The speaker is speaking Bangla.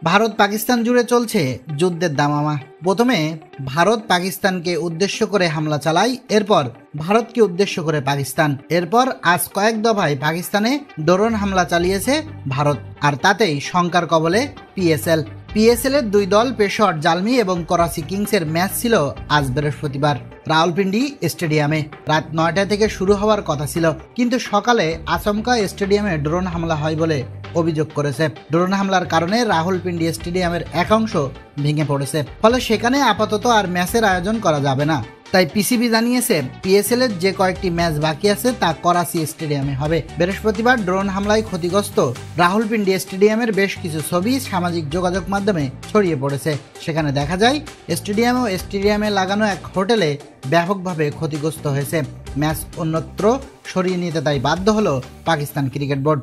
ভারত পাকিস্তান জুড়ে চলছে যুদ্ধের দামামা। প্রথমে ভারত পাকিস্তানকে উদ্দেশ্য করে হামলা চালায়, এরপর ভারতকে উদ্দেশ্য করে পাকিস্তান, এরপর আজ কয়েক দফায় পাকিস্তানে ড্রোন হামলা চালিয়েছে ভারত, আর তাতেই শঙ্কার কবলে পিএসএল এর দুই দল পেশোয়ার জালমি এবং করাচি কিংসের ম্যাচ ছিল আজ বৃহস্পতিবার রাওয়ালপিন্ডি স্টেডিয়ামে। রাত 9টা থেকে শুরু হওয়ার কথা ছিল, কিন্তু সকালে আচমকা স্টেডিয়ামে ড্রোন হামলা হয় বলে অভিযোগ করেছে। ড্রোন হামলার কারণে রাওয়ালপিন্ডি স্টেডিয়ামের এক অংশ ভেঙে পড়েছে, ফলে সেখানে আপাতত আর ম্যাচের আয়োজন করা যাবে না। তাই পিসিবি জানিয়েছে পিএসএল এর যে কয়েকটি ম্যাচ বাকি আছে তা করাচি স্টেডিয়ামে হবে। বৃহস্পতিবার ড্রোন হামলায় ক্ষতিগ্রস্ত রাওয়ালপিন্ডি স্টেডিয়ামের বেশ কিছু ছবি সামাজিক যোগাযোগ মাধ্যমে ছড়িয়ে পড়েছে। সেখানে দেখা যায় স্টেডিয়াম ও স্টেডিয়ামে লাগানো এক হোটেলে ব্যাপকভাবে ক্ষতিগ্রস্ত হয়েছে। ম্যাচ অন্যত্র সরিয়ে নিতে তাই বাধ্য হলো পাকিস্তান ক্রিকেট বোর্ড।